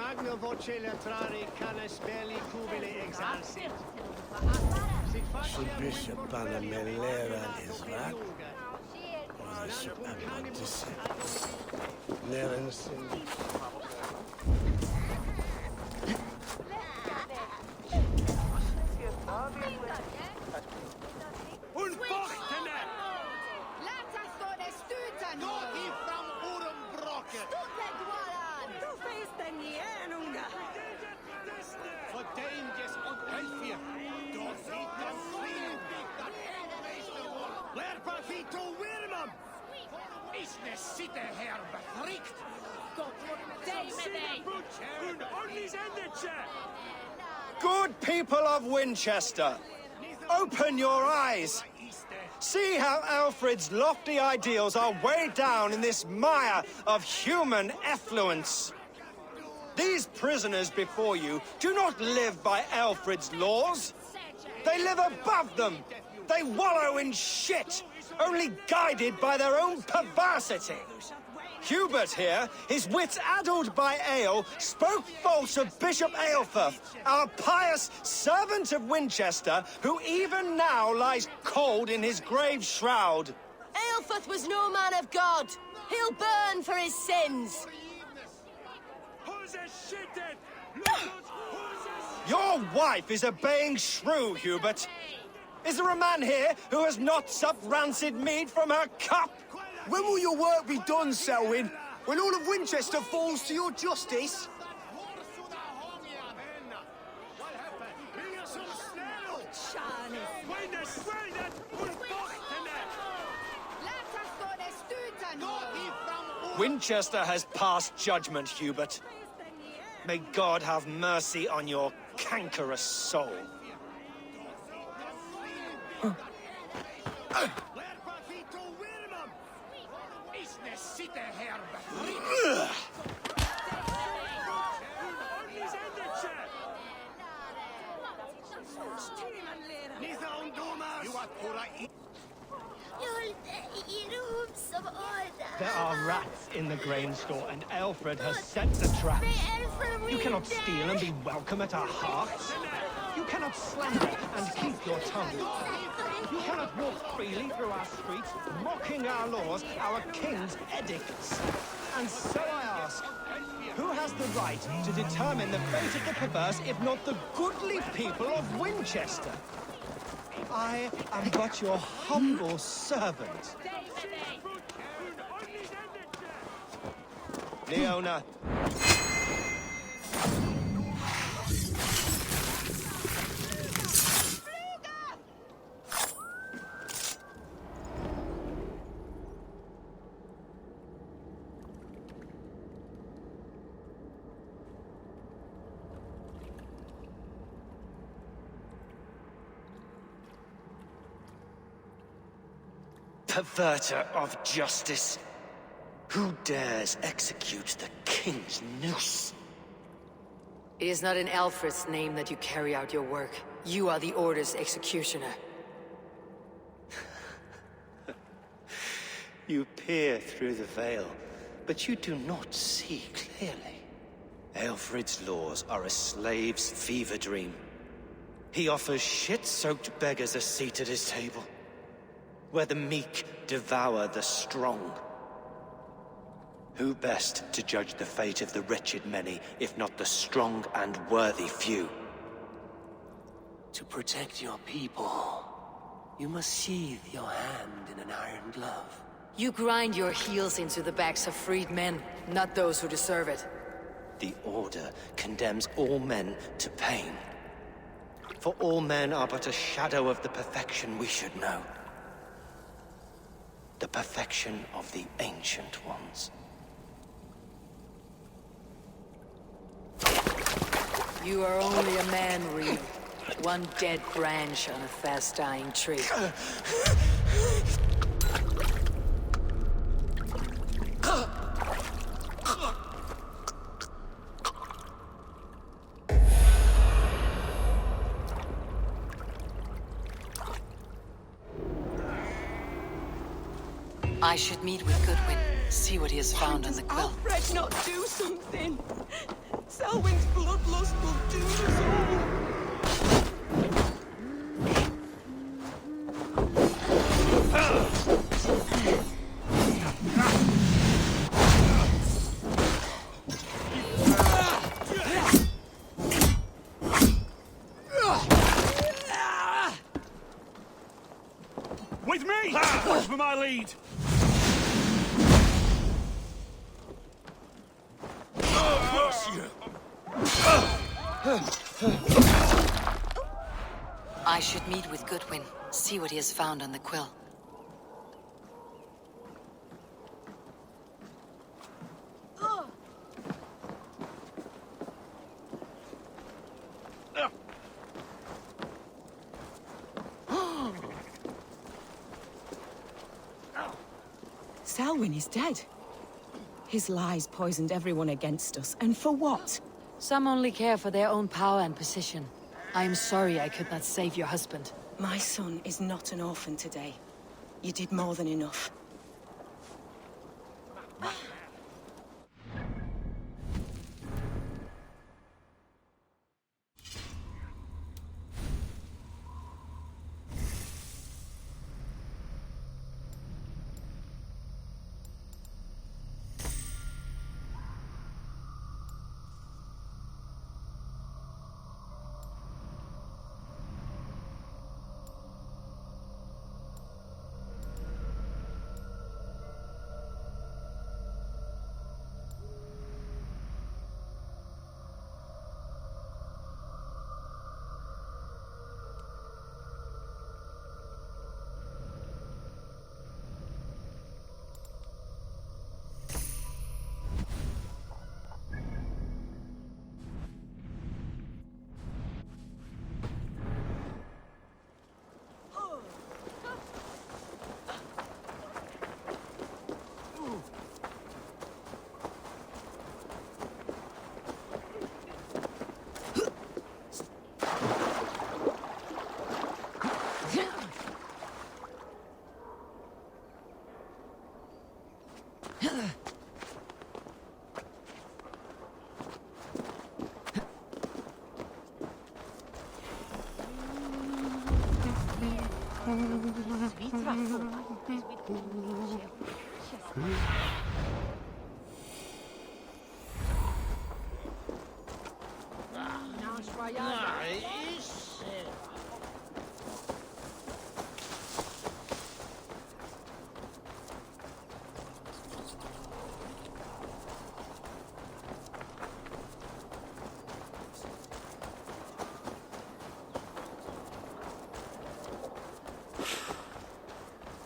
magna voce latrare canes belli cubile exalsit. Subisce pana mellera l'Israel. Adesso abbatisse. Nerensin. Unfortene! Latas de stuten! Doti fram Urumbrocken! Stuten dwaran! Du feist den Jänunga! Verdainges und Elfir! Dort sieht man Friedensbieter! Lerpa Vito Wirmam! Ist ne Sitte her befrickt! Good people of Winchester, open your eyes. See how Alfred's lofty ideals are weighed down in this mire of human effluence. These prisoners before you do not live by Alfred's laws. They live above them. They wallow in shit, only guided by their own perversity. Hubert here, his wits addled by ale, spoke false of Bishop Aelfirth, our pious servant of Winchester, who even now lies cold in his grave shroud. Aelfirth was no man of God. He'll burn for his sins. Your wife is obeying shrew, Hubert. Is there a man here who has not supped rancid mead from her cup? When will your work be done, Selwyn? When all of Winchester falls to your justice? Winchester has passed judgment, Hubert. May God have mercy on your cankerous soul. There are rats in the grain store, and Alfred has set the traps. You cannot steal and be welcome at our hearths. You cannot slander and keep your tongue. You cannot walk freely through our streets, mocking our laws, our king's edicts. And so I ask, who has the right to determine the fate of the perverse, if not the goodly people of Winchester? I am but your humble servant. Leona. Perverter of justice. Who dares execute the king's noose? It is not in Alfred's name that you carry out your work. You are the Order's executioner. You peer through the veil, but you do not see clearly. Alfred's laws are a slave's fever dream. He offers shit-soaked beggars a seat at his table, where the meek devour the strong. Who best to judge the fate of the wretched many, if not the strong and worthy few? To protect your people, you must sheathe your hand in an iron glove. You grind your heels into the backs of freed men, not those who deserve it. The Order condemns all men to pain. For all men are but a shadow of the perfection we should know. The perfection of the Ancient Ones. You are only a man, Reed. One dead branch on a fast-dying tree. I should meet with Goodwin, see what he has found on the quill. Alfred not do something? Selwyn's bloodlust will do us all. With me! Watch for my lead! I should meet with Goodwin, see what he has found on the quill. Selwyn is dead. His lies poisoned everyone against us, and for what? Some only care for their own power and position. I am sorry I could not save your husband. My son is not an orphan today. You did more than enough.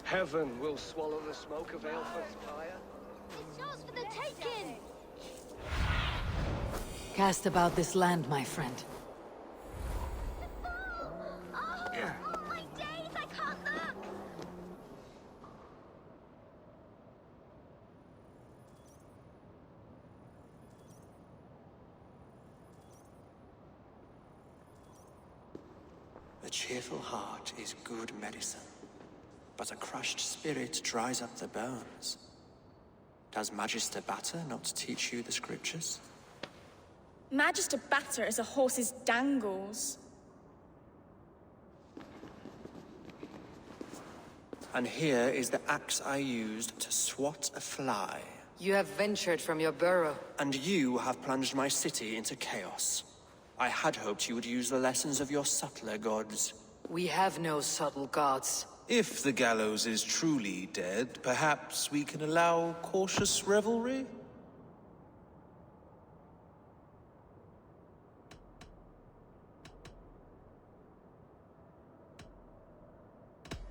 Heaven will swallow the smoke of Aelfred's pyre. It's yours for the taking! Cast about this land, my friend. Oh my days, I can't look! A cheerful heart is good medicine, but a crushed spirit dries up the bones. Does Magister Batter not teach you the scriptures? Magister Batter is a horse's dangles. And here is the axe I used to swat a fly. You have ventured from your burrow. And you have plunged my city into chaos. I had hoped you would use the lessons of your subtler gods. We have no subtle gods. If the gallows is truly dead, perhaps we can allow cautious revelry?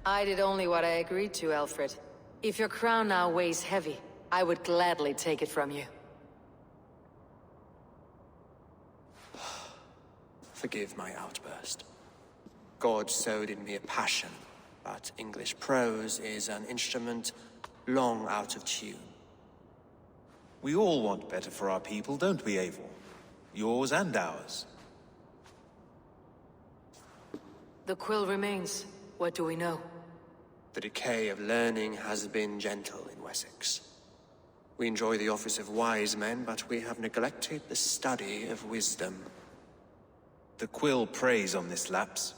I did only what I agreed to, Alfred. If your crown now weighs heavy, I would gladly take it from you. Forgive my outburst. God sowed in me a passion, but English prose is an instrument long out of tune. We all want better for our people, don't we, Eivor? Yours and ours. The quill remains. What do we know? The decay of learning has been gentle in Wessex. We enjoy the office of wise men, but we have neglected the study of wisdom. The quill preys on this lapse.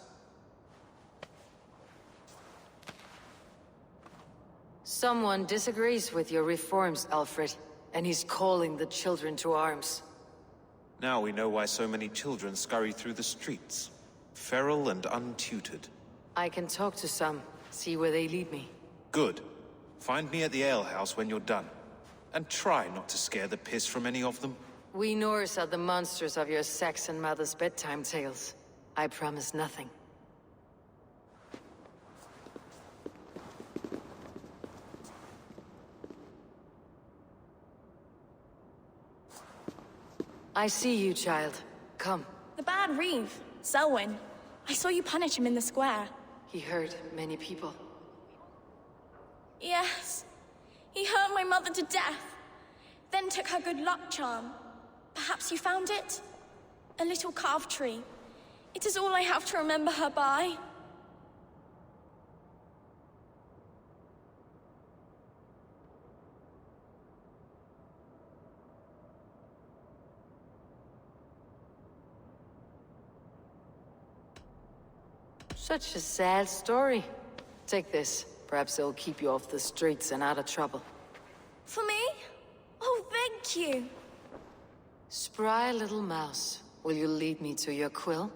Someone disagrees with your reforms, Alfred, and he's calling the children to arms. Now we know why so many children scurry through the streets, feral and untutored. I can talk to some, see where they lead me. Good. Find me at the alehouse when you're done. And try not to scare the piss from any of them. We Norse are the monsters of your Saxon mother's bedtime tales. I promise nothing. I see you, child. Come. The bad Reeve, Selwyn. I saw you punish him in the square. He hurt many people. Yes. He hurt my mother to death. Then took her good luck charm. Perhaps you found it? A little carved tree. It is all I have to remember her by. Such a sad story. Take this. Perhaps it'll keep you off the streets and out of trouble. For me? Oh, thank you. Spry little mouse. Will you lead me to your quill?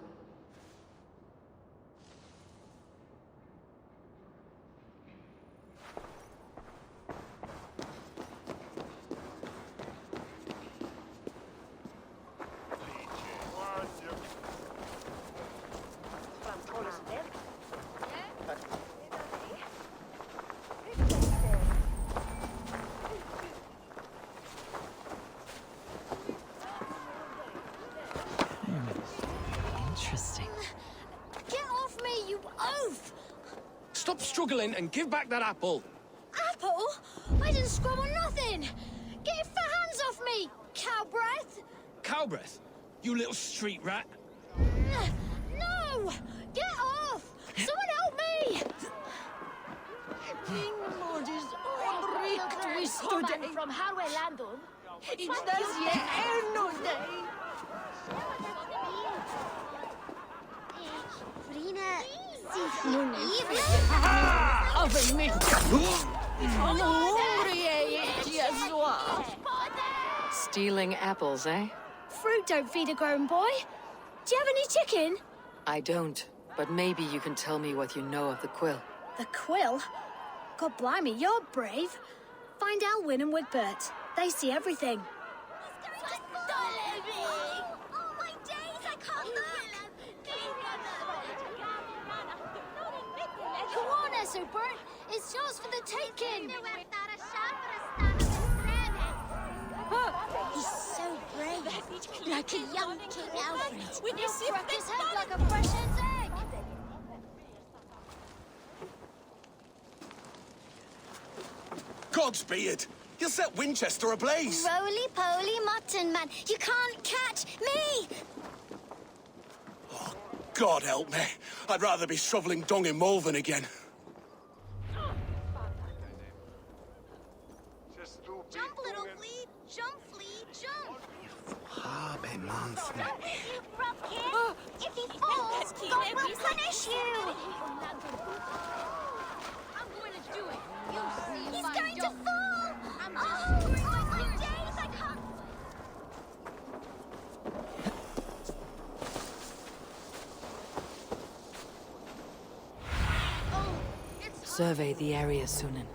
Interesting. Get off me, you oaf! Stop struggling and give back that apple. Apple? I didn't scrum on nothing! Get your fat hands off me, cow breath! Cow breath? You little street rat. No! Get off! Someone help me! From Harwe Landon. It's Stealing apples, eh? Fruit don't feed a grown boy. Do you have any chicken? I don't, but maybe you can tell me what you know of the quill. The quill? God blimey, you're brave. Find Alwyn and Wigbert. They see everything. Oh my days, I can't look! Come on, Essobert. It's yours for the taking. He's so brave. Like a young King Alfred. He'll crack his head like a fresh hen's egg. Godspeed! You'll set Winchester ablaze! Roly-poly mutton man, you can't catch me! Oh, God help me. I'd rather be shoveling dung in Malvern again. Jump, little flea! Jump, flea, jump! Rough kid! If he falls, God will punish you! I'm going to do it. You see, he's going to fall! Oh my days, I can't... Survey the area, Sunan.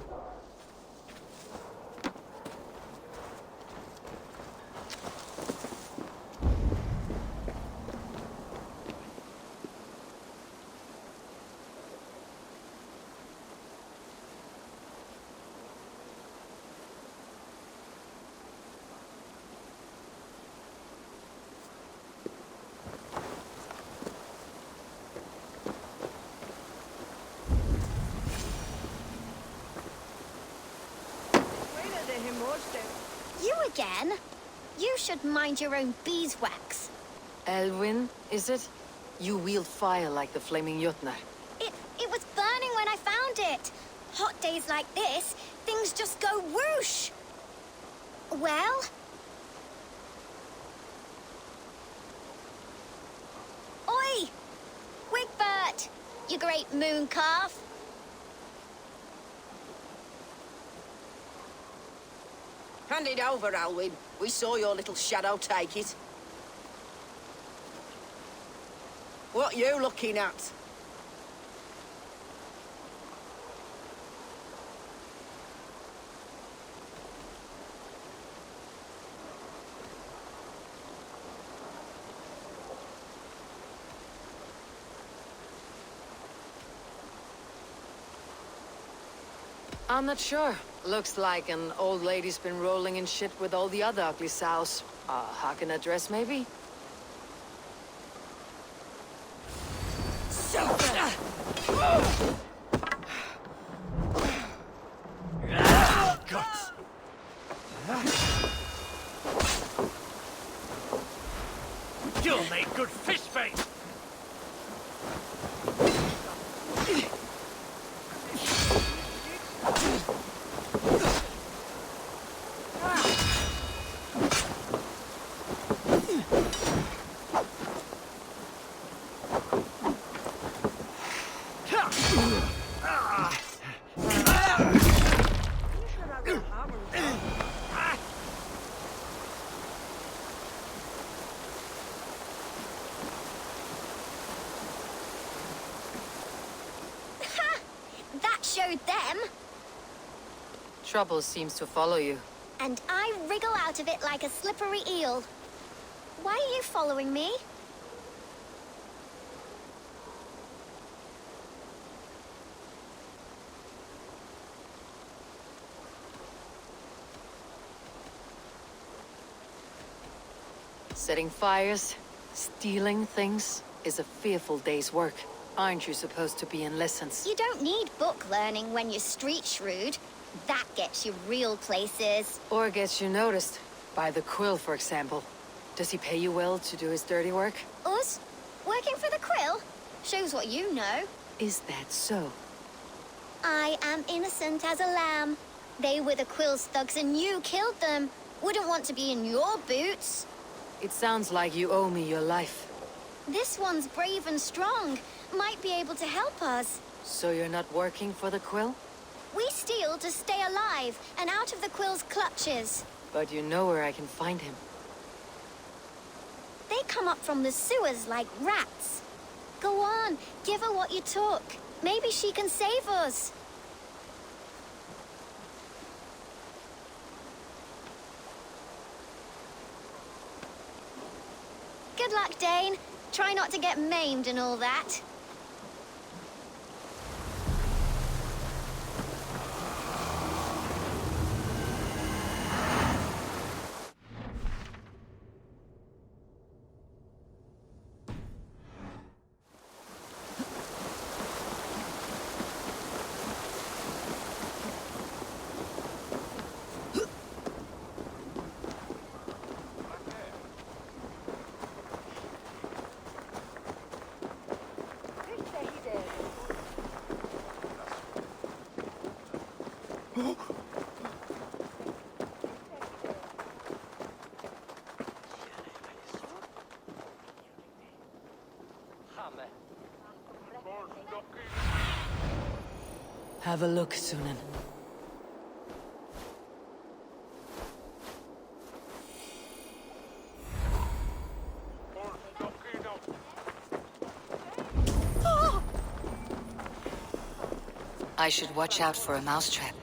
You again? You should mind your own beeswax. Elwyn, is it? You wield fire like the flaming Jotnar. It was burning when I found it. Hot days like this, things just go whoosh. Well? Oi! Wigbert! You great moon calf! Hand it over, Alwyn. We saw your little shadow take it. What you looking at? I'm not sure. Looks like an old lady's been rolling in shit with all the other ugly sows. Harken address, maybe? Guts. You'll make good fish bait. That showed them! Trouble seems to follow you. And I wriggle out of it like a slippery eel. Why are you following me? Setting fires, stealing things, is a fearful day's work. Aren't you supposed to be in lessons? You don't need book learning when you're street shrewd. That gets you real places. Or gets you noticed. By the Quill, for example. Does he pay you well to do his dirty work? Us? Working for the Quill? Shows what you know. Is that so? I am innocent as a lamb. They were the Quill's thugs and you killed them. Wouldn't want to be in your boots. It sounds like you owe me your life. This one's brave and strong. Might be able to help us. So you're not working for the Quill? We steal to stay alive and out of the Quill's clutches. But you know where I can find him. They come up from the sewers like rats. Go on, give her what you took. Maybe she can save us. Good luck, Dane. Try not to get maimed and all that. Have a look, Sunan. I should watch out for a mousetrap.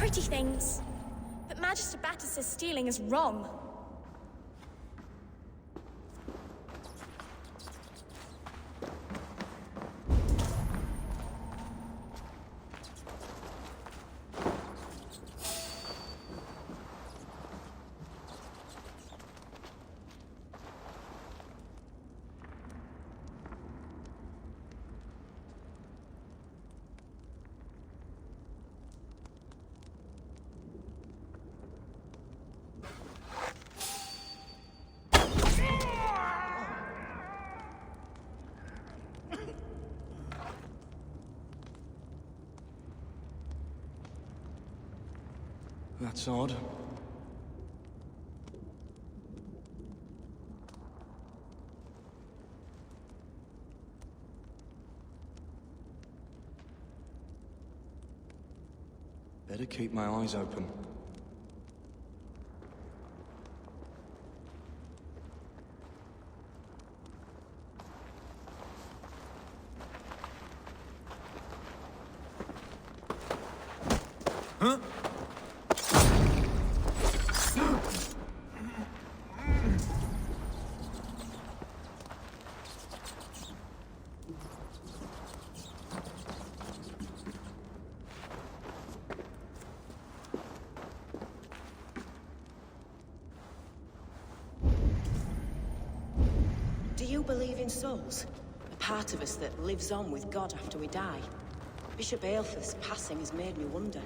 pretty things. But Magister Batter says stealing is wrong. That's odd. Better keep my eyes open. Huh? Do you believe in souls? A part of us that lives on with God after we die? Bishop Aelfirth's passing has made me wonder.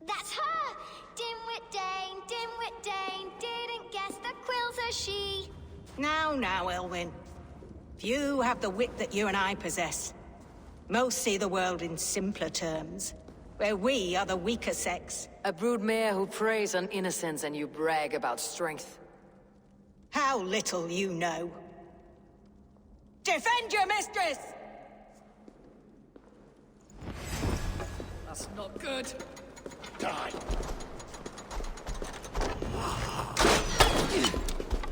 That's her! Dimwit Dane, didn't guess the quill's a she. Now, Elwyn. Few have the wit that you and I possess. Most see the world in simpler terms, where we are the weaker sex. A broodmare who preys on innocence and you brag about strength. How little you know. Defend your mistress! That's not good. Die.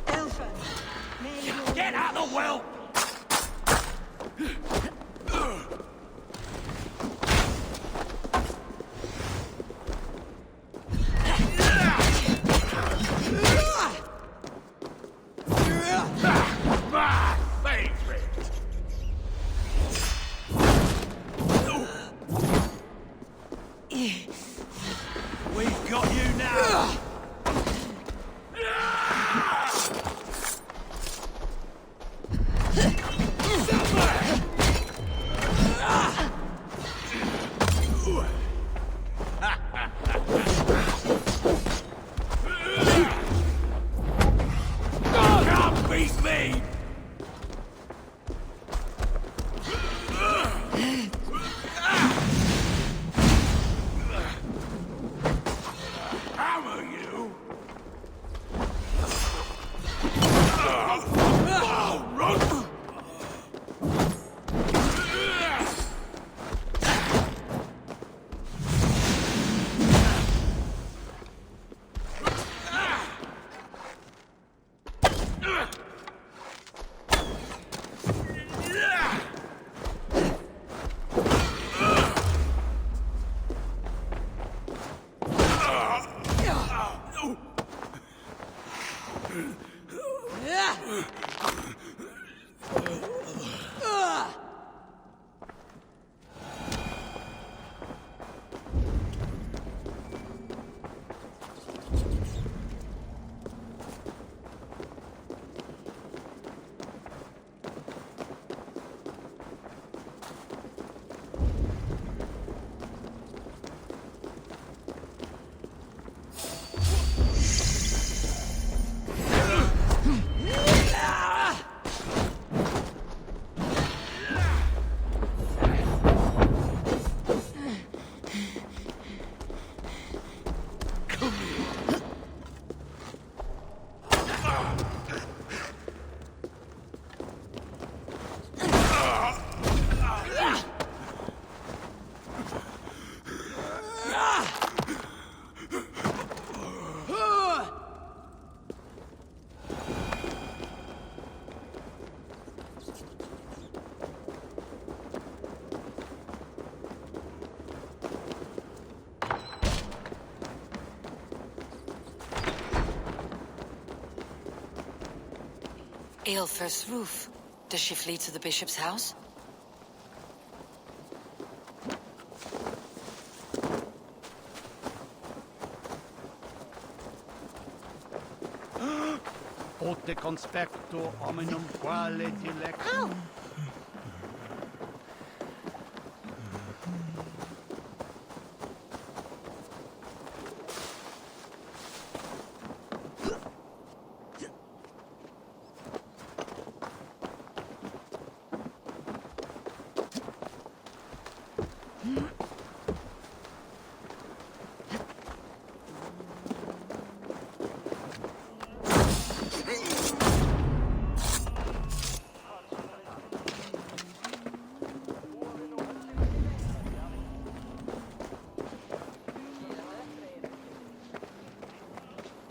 Aelfirth, may you... Get out of the well! My favorite! We've got you now! Aelfir's roof. Does she flee to the bishop's house? Pote conspecto hominum quale dilectum.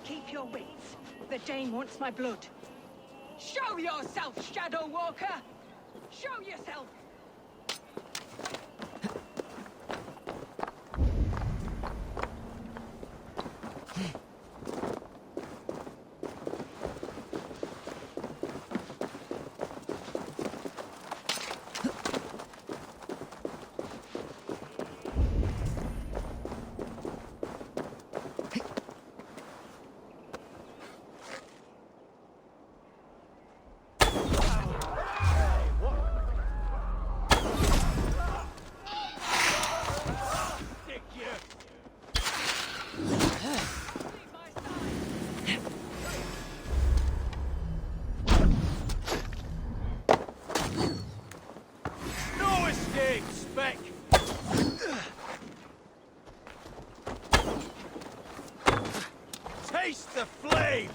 Keep your wits. The Dane wants my blood. Show yourself, Shadow Walker! Show yourself! No escape, Spec! Taste the flame!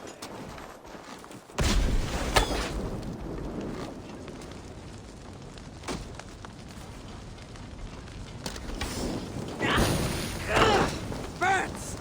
Burns!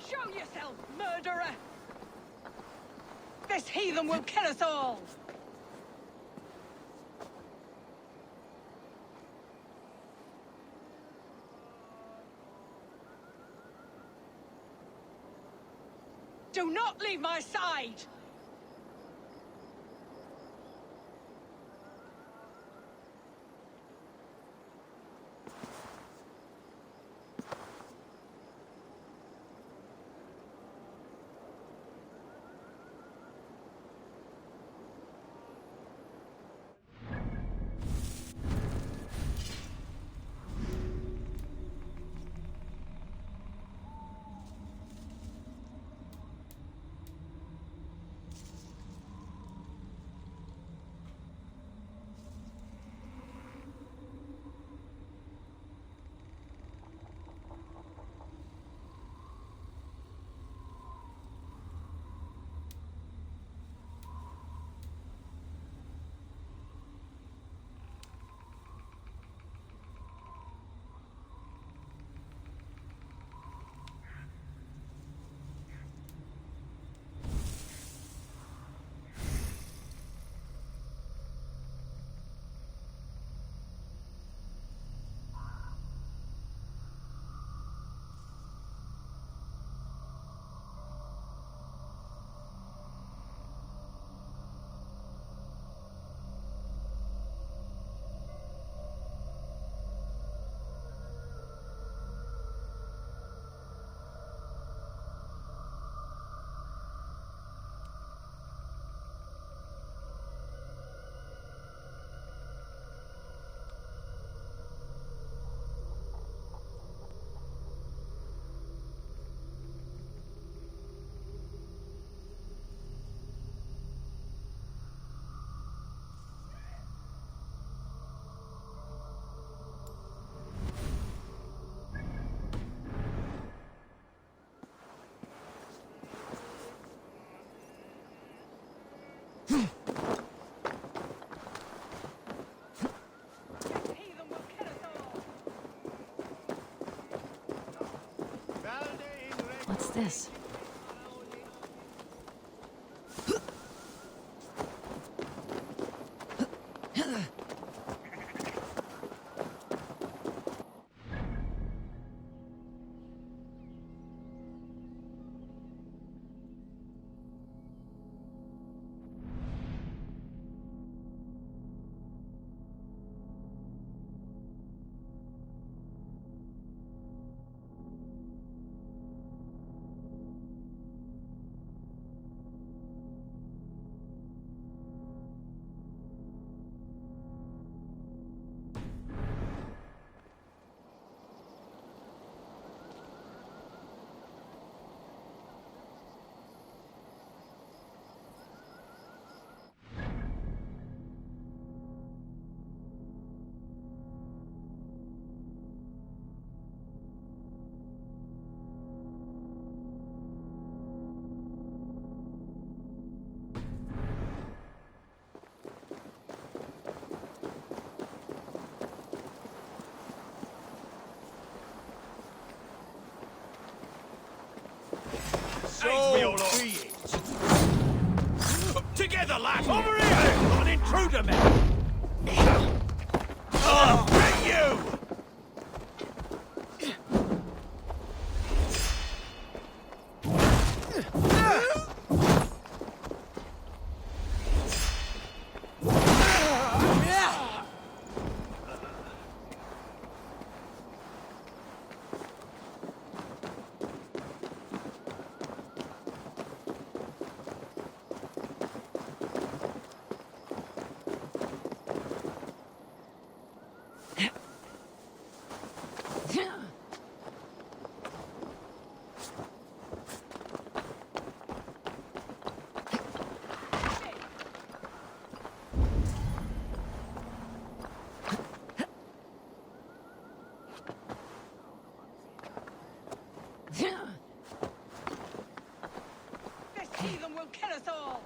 Show yourself, murderer! This heathen will kill us all! Do not leave my side! What's this? So be it. Together, lads! Over here! Not an intruder, man! Oh, get you! This heathen will kill us all!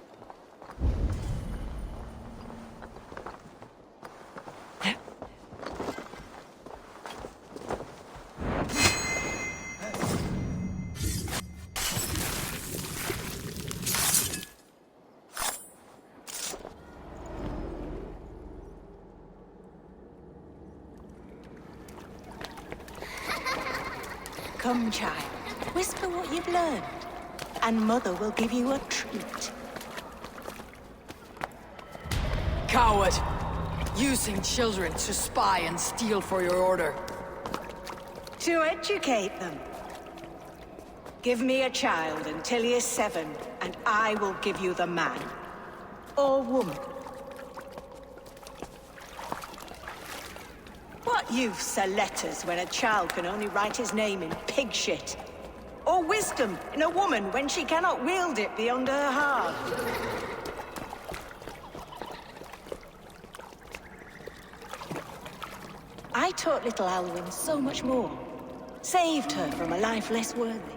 Come, child. Whisper what you've learned, and Mother will give you a treat. Coward! Using children to spy and steal for your order. To educate them. Give me a child until he is 7, and I will give you the man. Or woman. What use are letters when a child can only write his name in pig shit? Or wisdom in a woman when she cannot wield it beyond her heart? I taught little Alwyn so much more. Saved her from a life less worthy.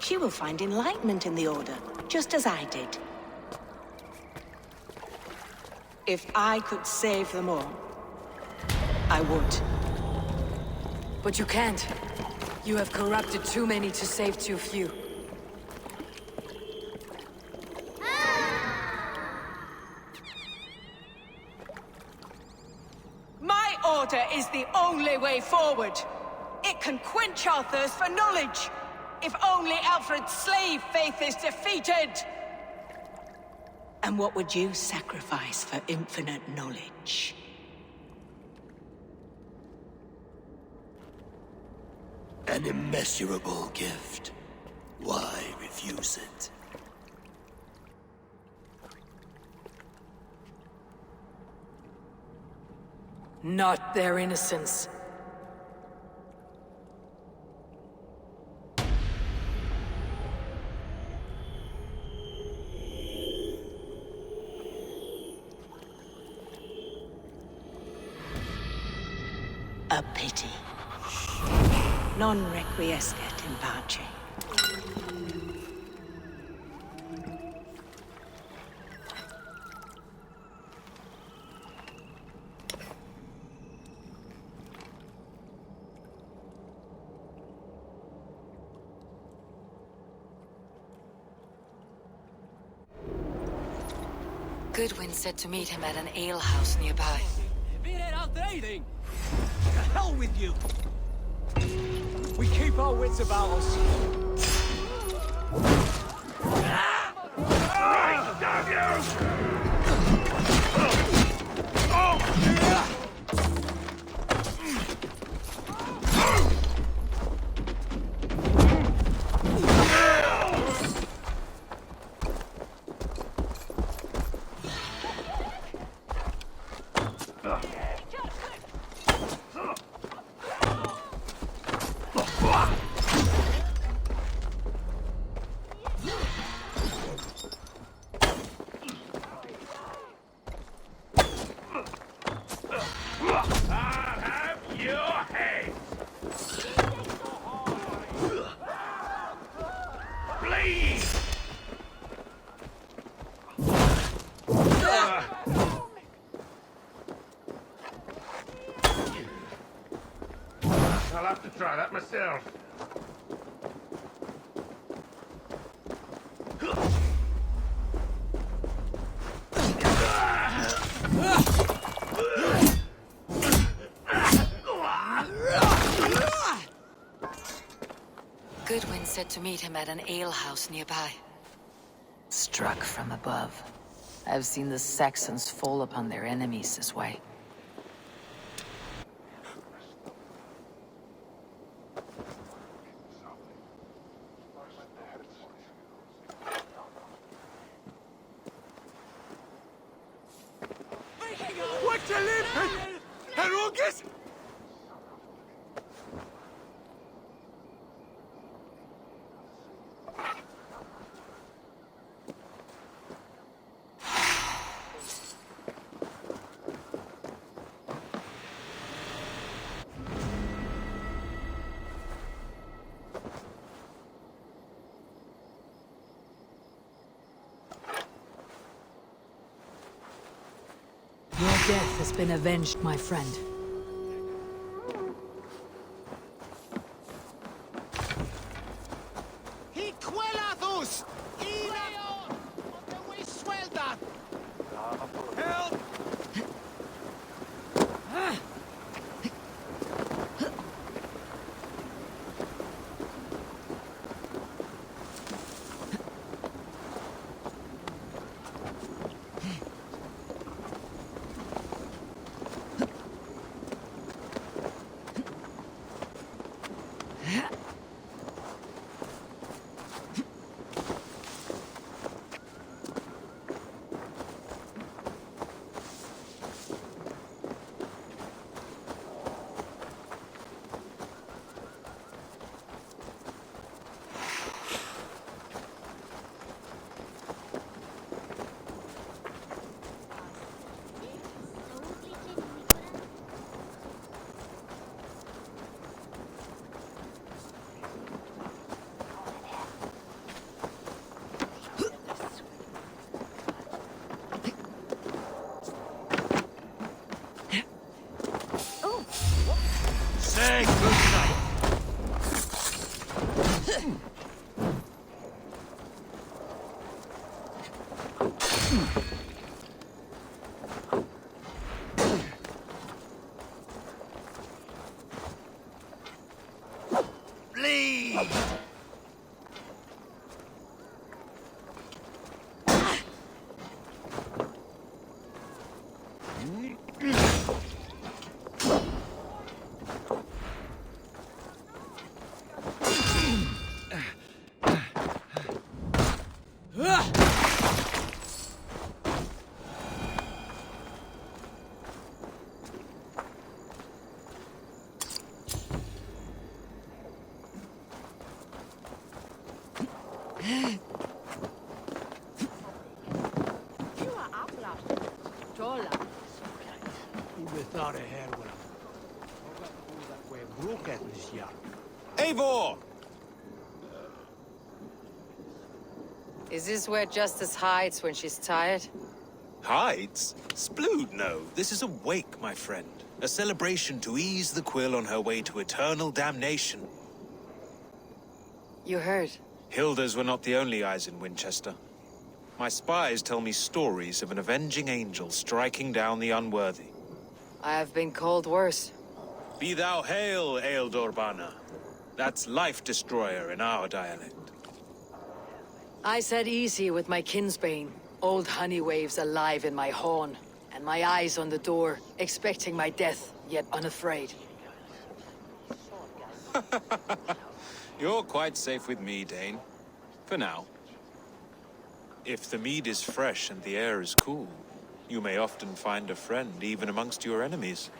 She will find enlightenment in the Order, just as I did. If I could save them all, I would. But you can't. You have corrupted too many to save too few. My order is the only way forward. It can quench our thirst for knowledge. If only Alfred's slave faith is defeated. And what would you sacrifice for infinite knowledge? An immeasurable gift. Why refuse it? Not their innocence. A pity. Non requiescat in pace. Goodwin said to meet him at an alehouse nearby. The hell with you! We keep our wits about us. Right, damn you! I'll have to try that myself. Goodwin said to meet him at an alehouse nearby. Struck from above. I've seen the Saxons fall upon their enemies this way. What's your name? Herogus? Your death has been avenged, my friend. Say goodnight. Bleed! Eivor! Is this where Justice hides when she's tired? Hides? Splood, no. This is a wake, my friend. A celebration to ease the quill on her way to eternal damnation. You heard. Hilda's were not the only eyes in Winchester. My spies tell me stories of an avenging angel striking down the unworthy. I have been called worse. Be thou hail, Ealdor. That's Life Destroyer in our dialect. I said easy with my kinsbane. Old honey waves alive in my horn, and my eyes on the door, expecting my death, yet unafraid. You're quite safe with me, Dane. For now. If the mead is fresh and the air is cool, you may often find a friend even amongst your enemies.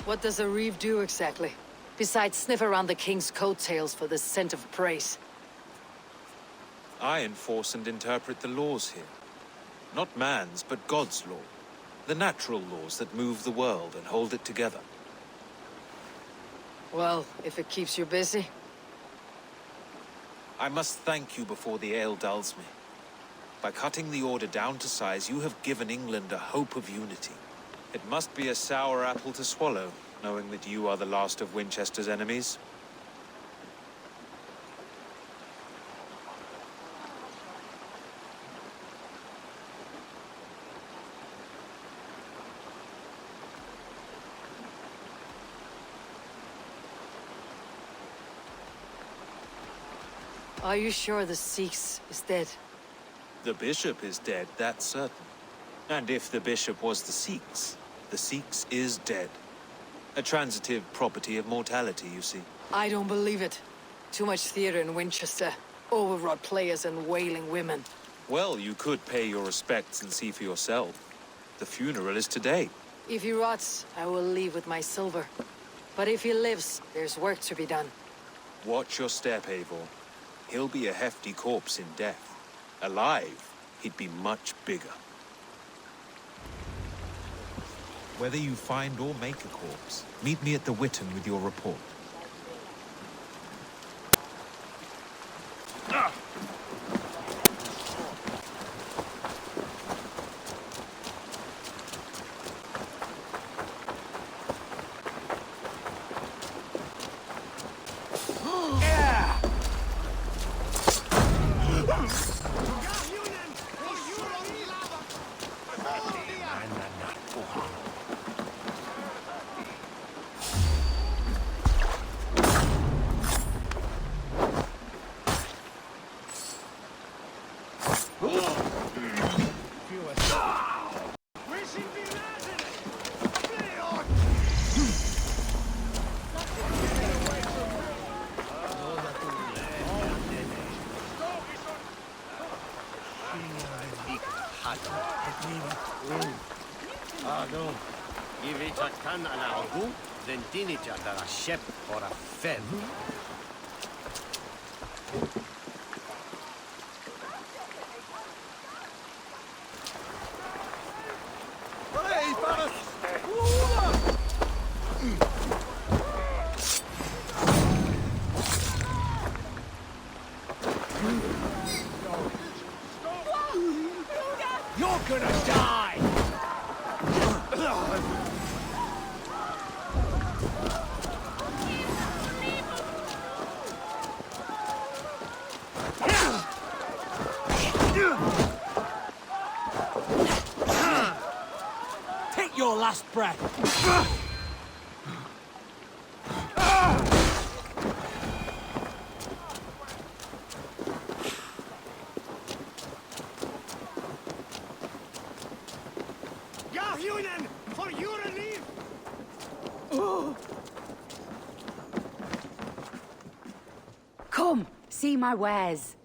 What does a reeve do exactly? Besides sniff around the king's coattails for the scent of praise. I enforce and interpret the laws here. Not man's, but God's law. The natural laws that move the world and hold it together. Well, if it keeps you busy. I must thank you before the ale dulls me. By cutting the order down to size, you have given England a hope of unity. It must be a sour apple to swallow, knowing that you are the last of Winchester's enemies. Are you sure the Sikhs is dead? The bishop is dead, that's certain. And if the bishop was the Sikhs is dead. A transitive property of mortality, you see. I don't believe it. Too much theater in Winchester. Overwrought players and wailing women. Well, you could pay your respects and see for yourself. The funeral is today. If he rots, I will leave with my silver. But if he lives, there's work to be done. Watch your step, Eivor. He'll be a hefty corpse in death. Alive, he'd be much bigger. Whether you find or make a corpse, meet me at the Witten with your report. Shep or a fed. You're gonna die! Take your last breath. For your relief! Come, see my wares.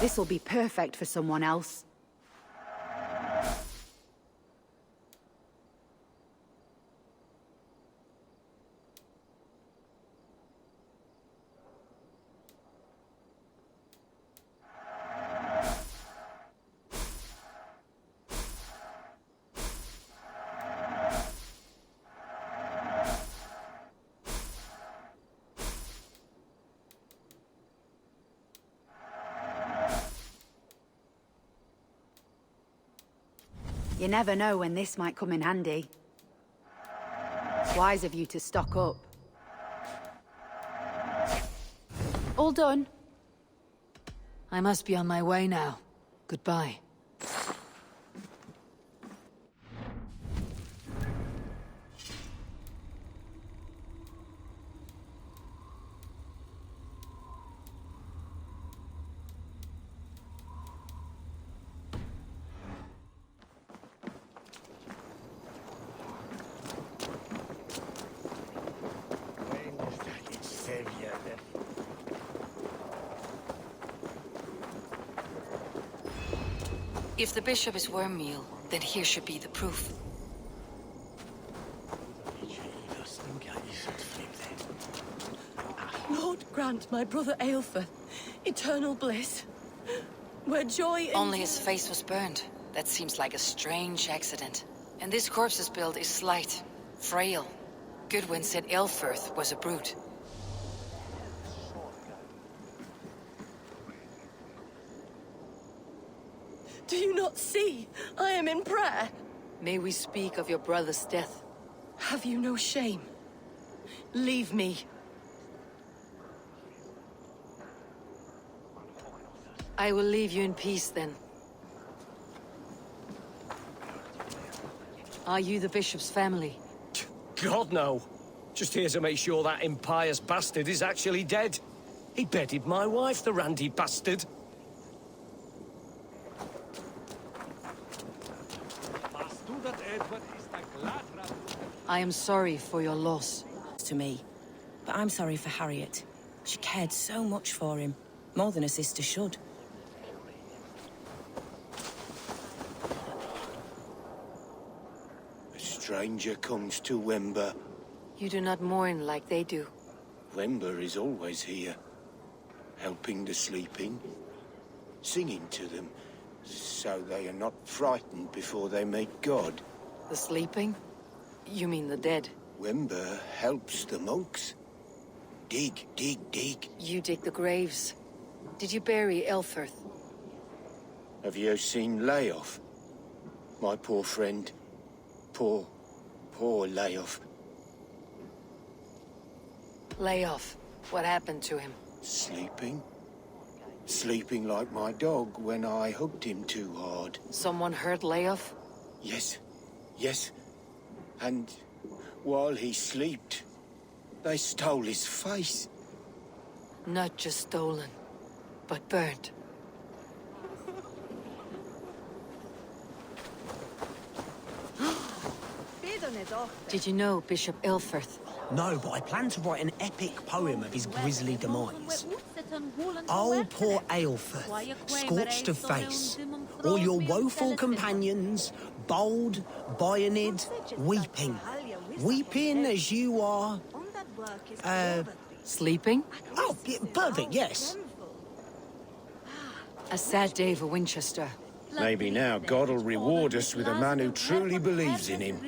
This'll be perfect for someone else. You never know when this might come in handy. It's wise of you to stock up. All done? I must be on my way now. Goodbye. If the bishop is wormmeal, then here should be the proof. Lord grant my brother Aelfir eternal bliss, where joy Only his face was burned. That seems like a strange accident. And this corpse's build is slight, frail. Goodwin said Aelfirth was a brute. Do you not see? I am in prayer. May we speak of your brother's death? Have you no shame? Leave me. I will leave you in peace, then. Are you the bishop's family? God, no. Just here to make sure that impious bastard is actually dead. He bedded my wife, the randy bastard. I am sorry for your loss. To me. But I'm sorry for Harriet. She cared so much for him. More than a sister should. A stranger comes to Wember. You do not mourn like they do. Wember is always here, helping the sleeping, singing to them, so they are not frightened before they meet God. The sleeping? You mean the dead? Wember helps the monks. Dig, dig, dig. You dig the graves. Did you bury Aelfirth? Have you seen Leof? My poor friend. Poor Leof. Leof. What happened to him? Sleeping? Sleeping like my dog when I hugged him too hard. Someone hurt Leof? Yes. Yes. And while he slept, they stole his face. Not just stolen, but burnt. Did you know Bishop Aelfirth? No, but I plan to write an epic poem of his grisly demise. Oh, poor Aelfirth, scorched of face. All your woeful companions, bold, Bionid, weeping. Weeping as you are... Sleeping? Oh, yeah, perfect, yes. A sad day for Winchester. Maybe now God will reward us with a man who truly believes in him.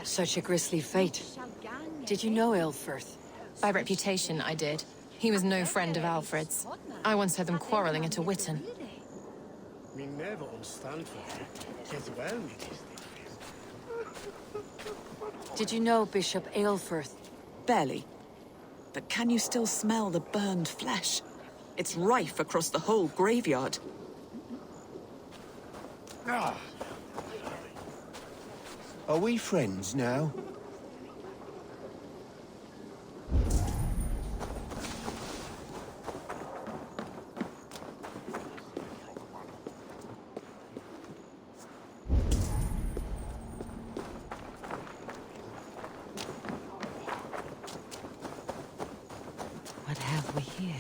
Such a grisly fate. Did you know Aelfirth? By reputation, I did. He was no friend of Alfred's. I once heard them quarrelling at a Witten. Did you know Bishop Aelfirth? Barely. But can you still smell the burned flesh? It's rife across the whole graveyard. Are we friends now? What have we here?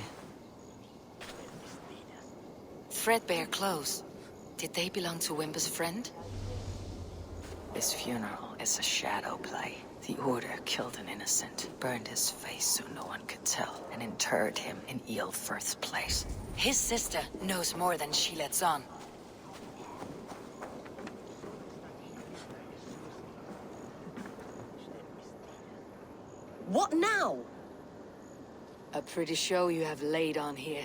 Threadbare clothes. Did they belong to Wimber's friend? This funeral is a shadow play. The Order killed an innocent, burned his face so no one could tell, and interred him in Aelfirth's place. His sister knows more than she lets on. What now? A pretty show you have laid on here.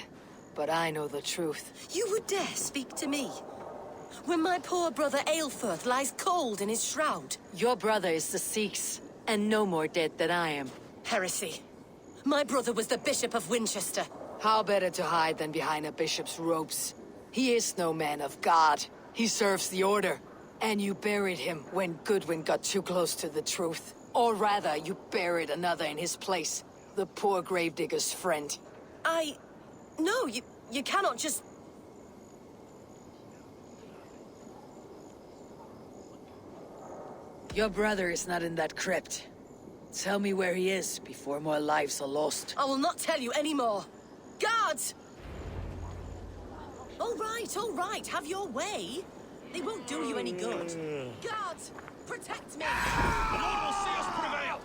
But I know the truth. You would dare speak to me? When my poor brother Aelfirth lies cold in his shroud. Your brother is the Sikhs, and no more dead than I am. Heresy. My brother was the Bishop of Winchester. How better to hide than behind a bishop's robes? He is no man of God. He serves the Order. And you buried him when Goodwin got too close to the truth. Or rather, you buried another in his place. The poor gravedigger's friend. No, you cannot just... Your brother is not in that crypt. Tell me where he is before more lives are lost. I will not tell you anymore. Guards! All right, have your way. They won't do you any good. Guards, protect me! The Lord will see us prevail!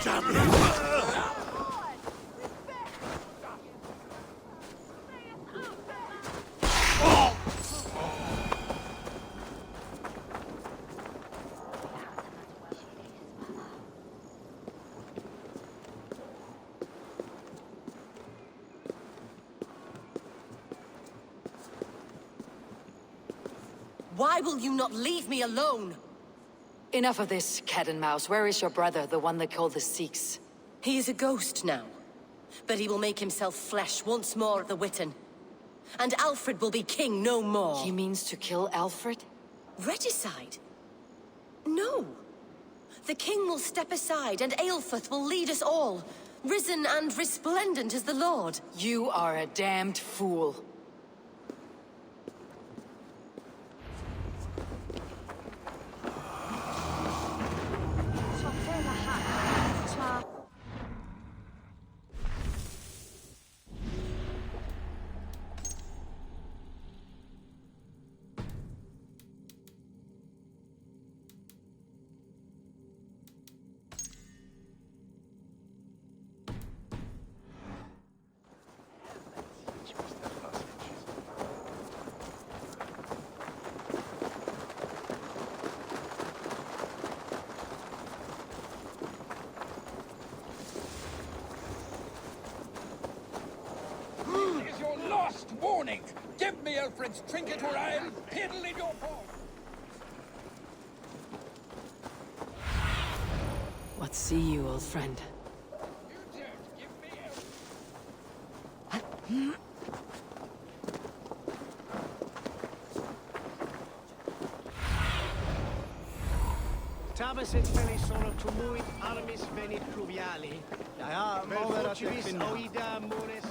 Damn you! Why will you not leave me alone? Enough of this, cat and mouse. Where is your brother, the one they call the Sikhs? He is a ghost now. But he will make himself flesh once more at the Witten. And Alfred will be king no more. He means to kill Alfred? Regicide? No. The king will step aside and Aelfirth will lead us all. Risen and resplendent as the Lord. You are a damned fool. Warning! Give me Alfred's trinket or I'll piddle in your paw! What see you, old friend? Tabasit feli sono tumuit armis venit pluviali. Ja, Fortuvis oida mores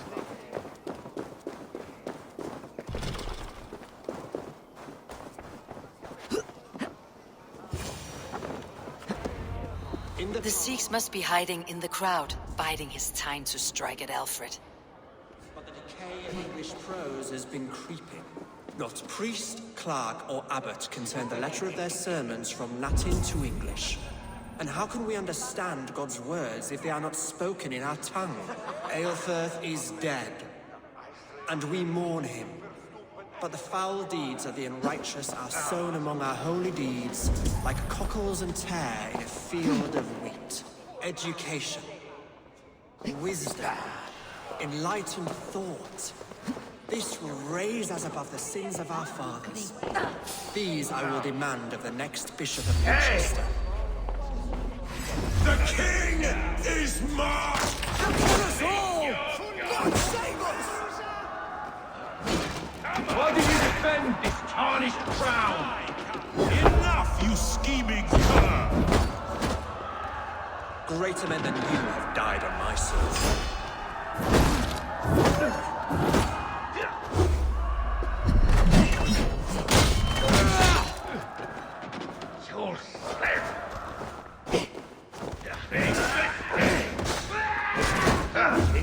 The Sikhs must be hiding in the crowd, biding his time to strike at Alfred. But the decay of English prose has been creeping. Not priest, clerk, or abbot can turn the letter of their sermons from Latin to English. And how can we understand God's words if they are not spoken in our tongue? Aelfirth is dead, and we mourn him. But the foul deeds of the unrighteous are sown among our holy deeds, like cockles and tare in a field of wheat. Education, wisdom, enlightened thought. This will raise us above the sins of our fathers. These I will demand of the next Bishop of Winchester. The king is mine! Upon us all! God save us! Why do you defend this tarnished crown? Enough, you scheming cur! Greater men than you have died on my sword. You'll slip!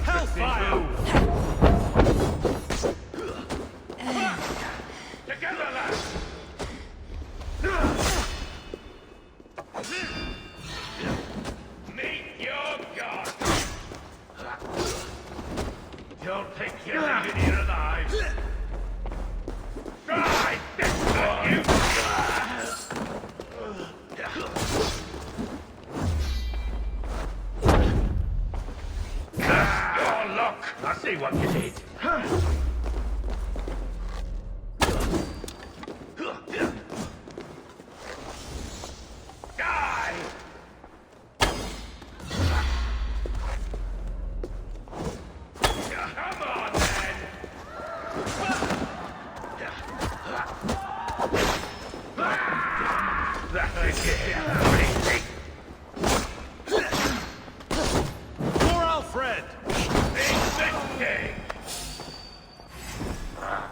Hellfire! Together, lads! Meet your god! Don't think you're leaving here For Alfred! King!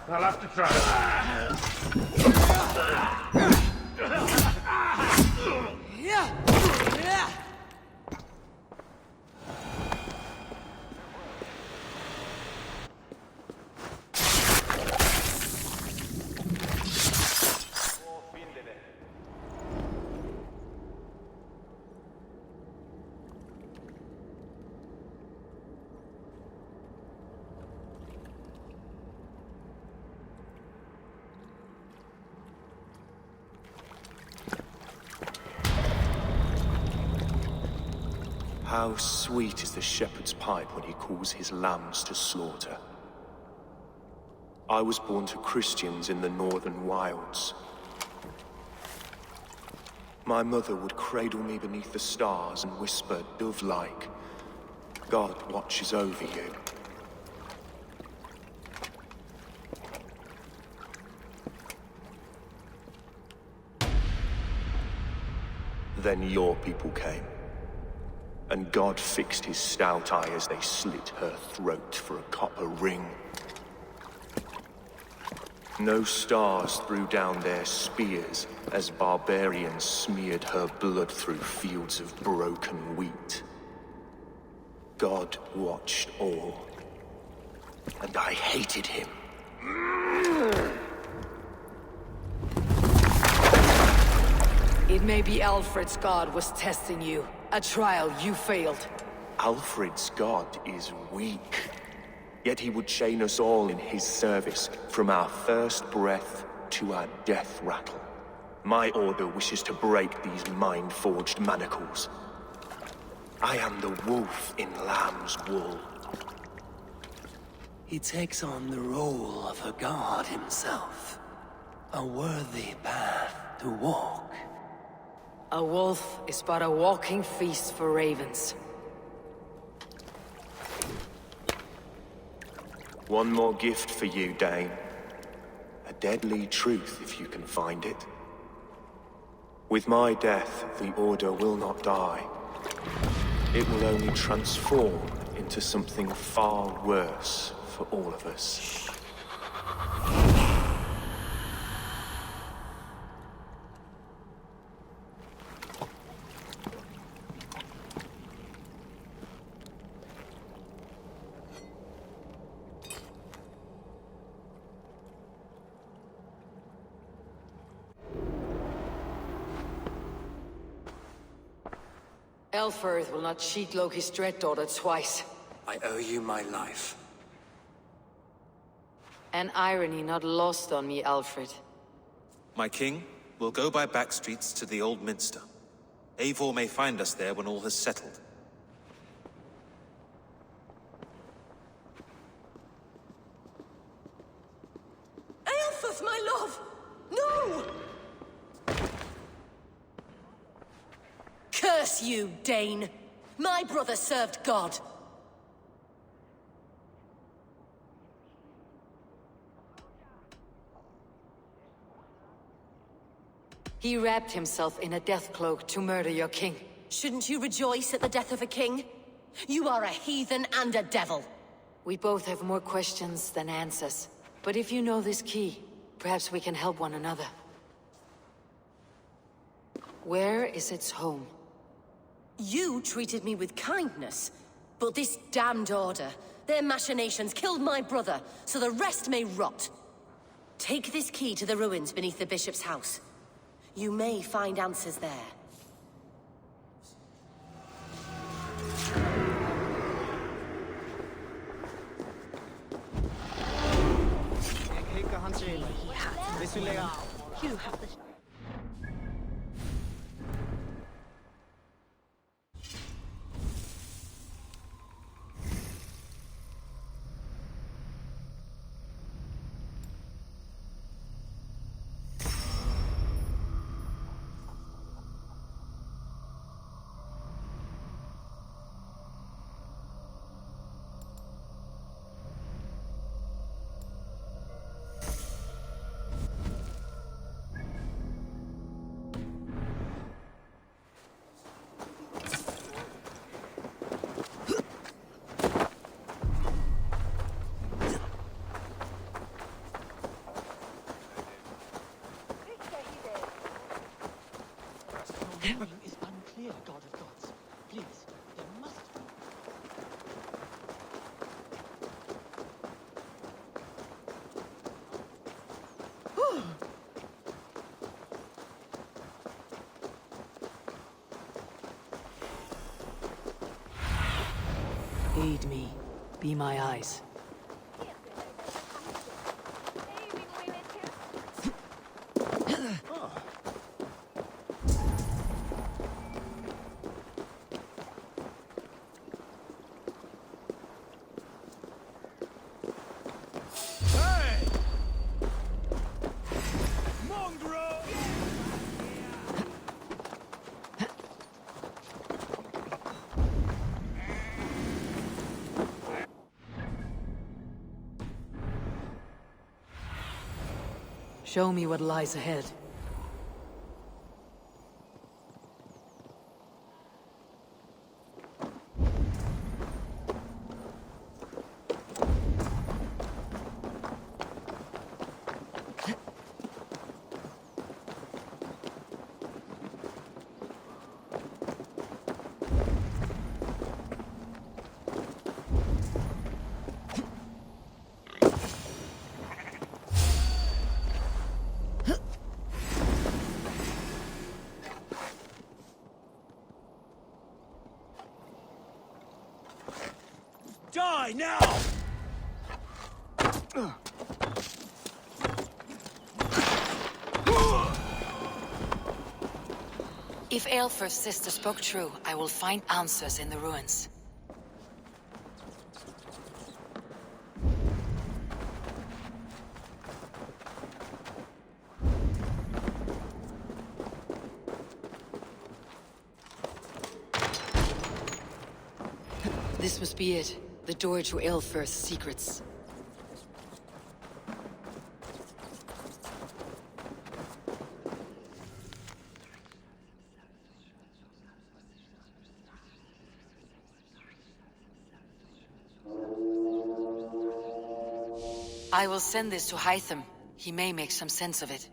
I'll have to try. How sweet is the shepherd's pipe when he calls his lambs to slaughter. I was born to Christians in the northern wilds. My mother would cradle me beneath the stars and whisper, dove-like, God watches over you. Then your people came. And God fixed his stout eye as they slit her throat for a copper ring. No stars threw down their spears as barbarians smeared her blood through fields of broken wheat. God watched all, and I hated him. It may be Alfred's god was testing you. A trial you failed. Alfred's god is weak. Yet he would chain us all in his service, from our first breath to our death rattle. My order wishes to break these mind-forged manacles. I am the wolf in lamb's wool. He takes on the role of a god himself. A worthy path to walk. A wolf is but a walking feast for ravens. One more gift for you, Dane. A deadly truth, if you can find it. With my death, the Order will not die. It will only transform into something far worse for all of us. Elfirth will not cheat Loki's dread daughter twice. I owe you my life. An irony not lost on me, Alfred. My king, we'll go by back streets to the Old Minster. Eivor may find us there when all has settled. Aelfirth, my love! No! Curse you, Dane! My brother served God. He wrapped himself in a death cloak to murder your king. Shouldn't you rejoice at the death of a king? You are a heathen and a devil. We both have more questions than answers. But if you know this key, perhaps we can help one another. Where is its home? You treated me with kindness, but this damned Order, their machinations killed my brother, so the rest may rot. Take this key to the ruins beneath the bishop's house. You may find answers there. You have the... Meaning is unclear, God of gods. Please, there must be. Aid me. Be my eyes. Show me what lies ahead. Die now! If Aelfir's sister spoke true, I will find answers in the ruins. This must be it. The door to Aelfir's secrets. I will send this to Hytham. He may make some sense of it.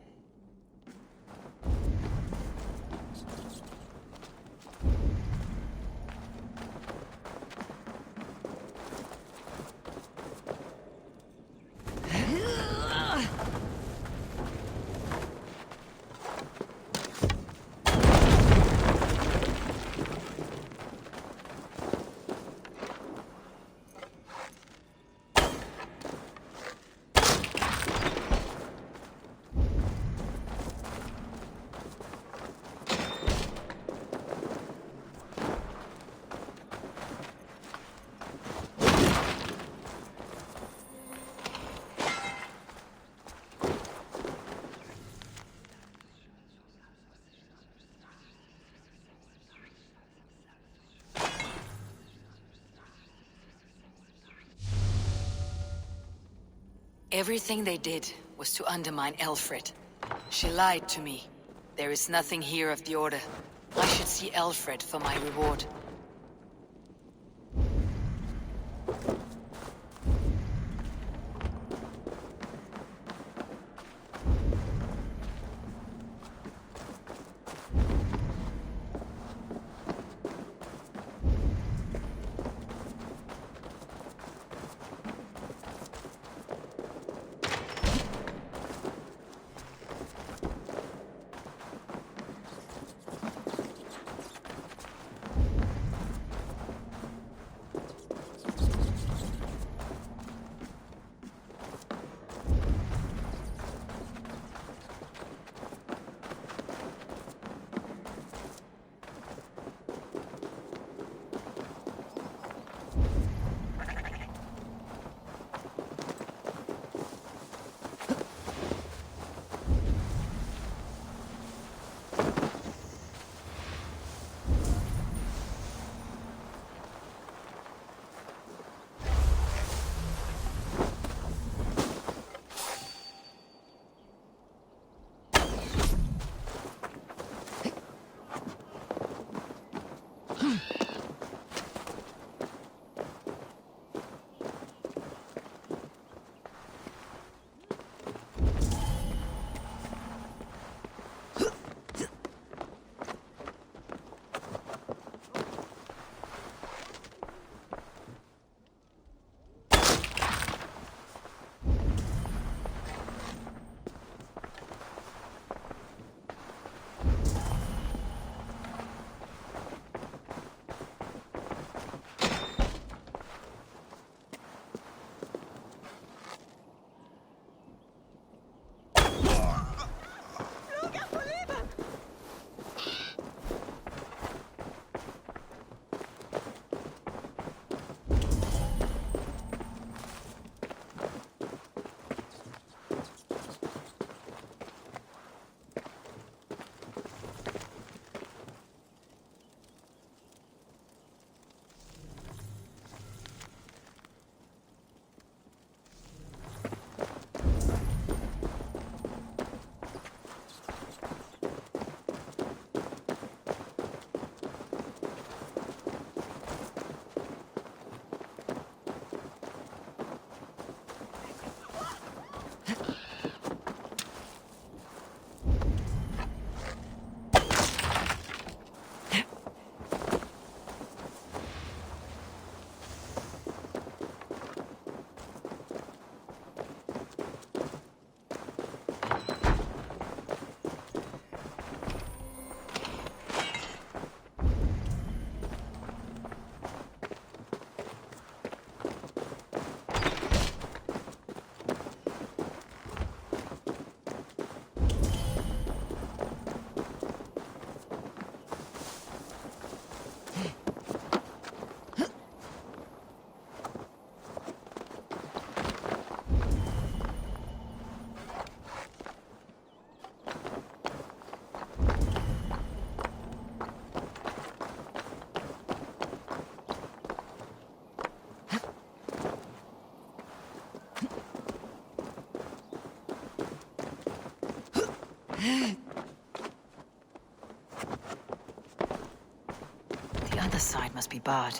Everything they did was to undermine Elfred. She lied to me. There is nothing here of the Order. I should see Elfred for my reward. The other side must be barred.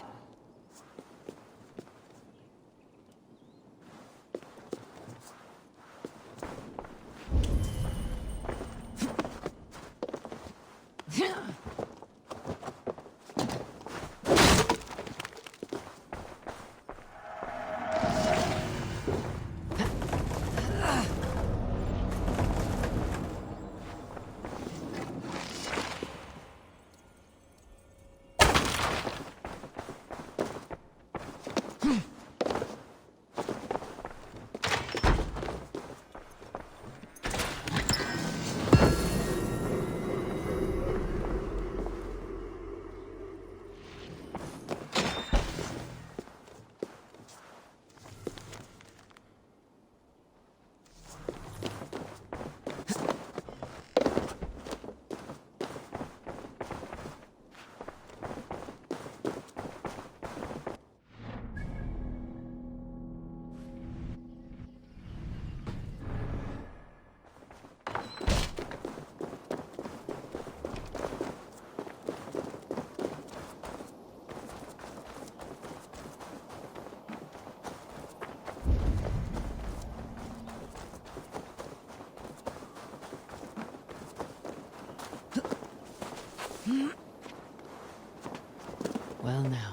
Well now.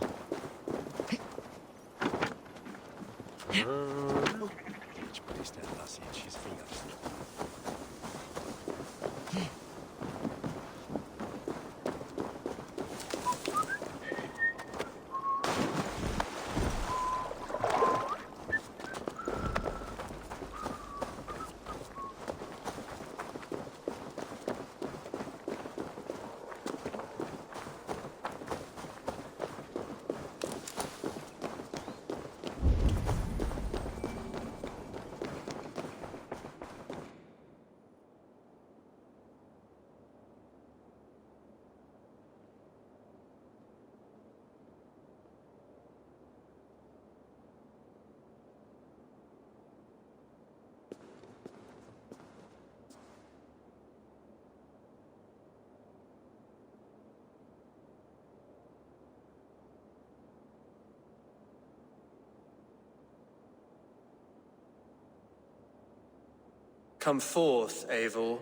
Come forth, Eivor.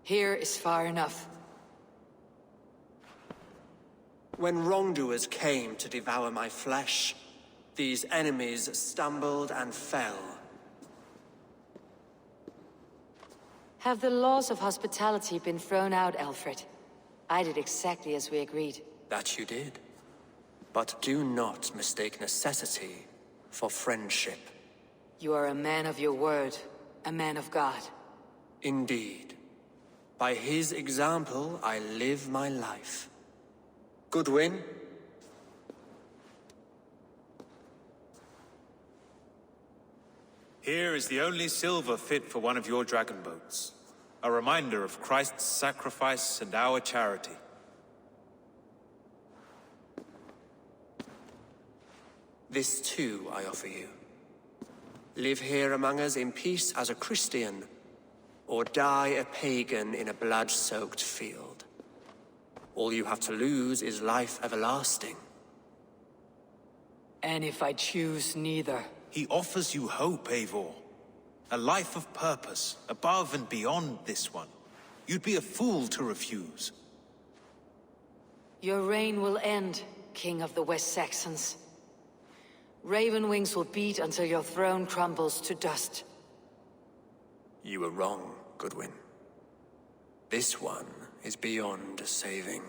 Here is far enough. When wrongdoers came to devour my flesh, these enemies stumbled and fell. Have the laws of hospitality been thrown out, Alfred? I did exactly as we agreed. That you did. But do not mistake necessity for friendship. You are a man of your word, a man of God. Indeed. By his example, I live my life. Goodwin? Here is the only silver fit for one of your dragon boats. A reminder of Christ's sacrifice and our charity. This too I offer you. Live here among us in peace as a Christian, or die a pagan in a blood-soaked field. All you have to lose is life everlasting. And if I choose neither? He offers you hope, Eivor. A life of purpose, above and beyond this one. You'd be a fool to refuse. Your reign will end, King of the West Saxons. Raven wings will beat until your throne crumbles to dust. You were wrong, Goodwin. This one is beyond saving.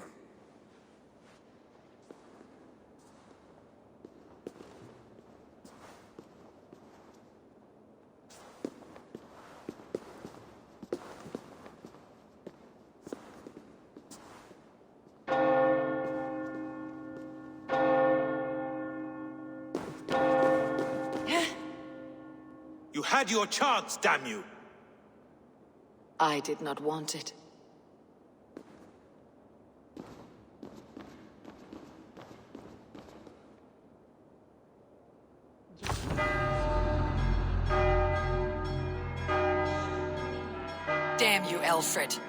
You had your chance, damn you! I did not want it. Damn you, Alfred.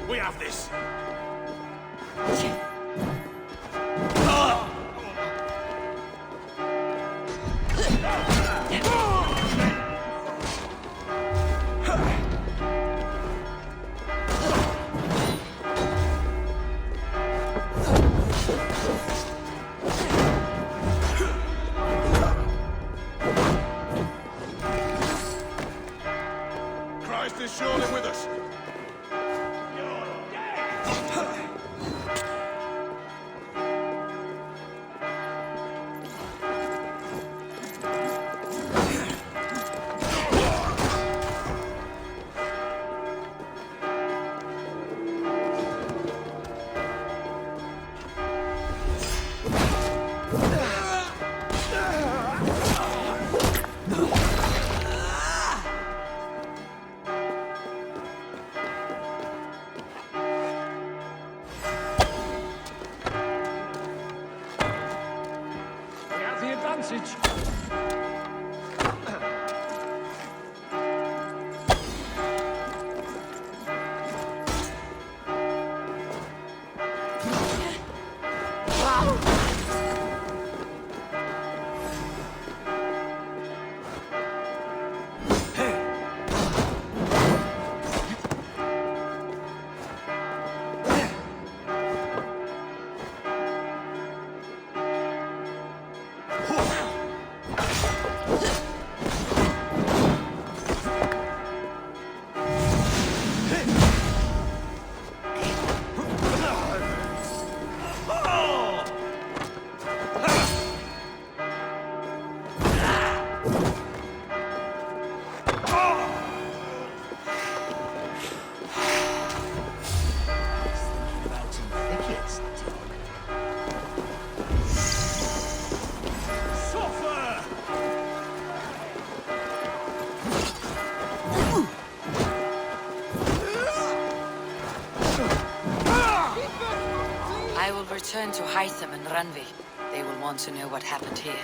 We have this. Christ is surely with us. I will return to Hytham and Ranvi. They will want to know what happened here.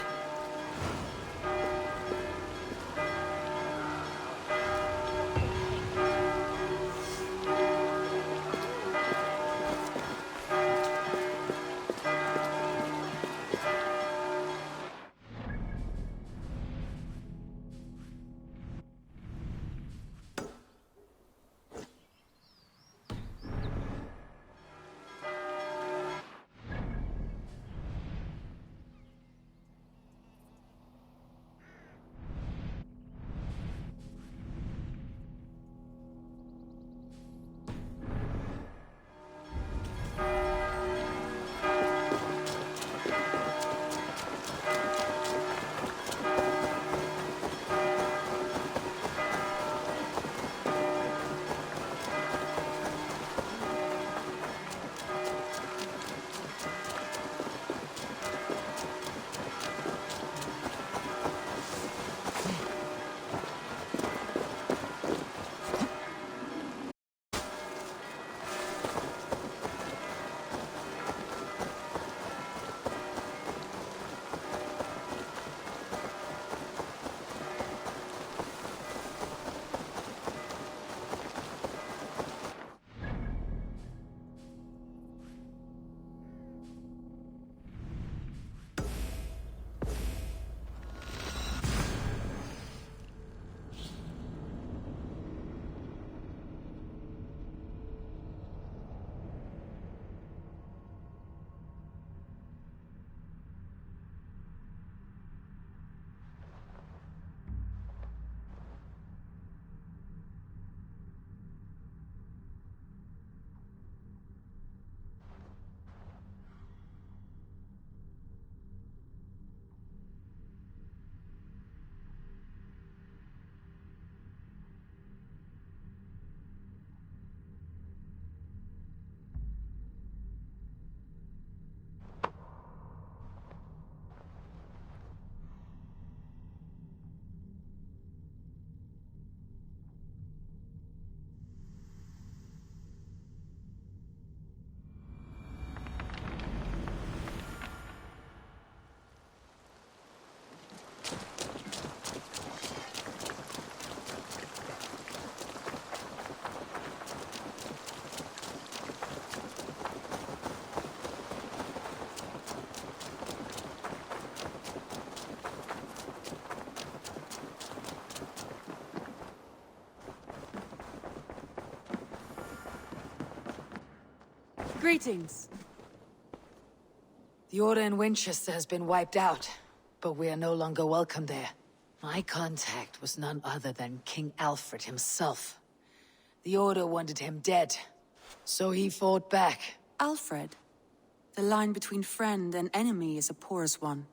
Greetings. The Order in Winchester has been wiped out, but we are no longer welcome there. My contact was none other than King Alfred himself. The Order wanted him dead, so he fought back. Alfred? The line between friend and enemy is a porous one.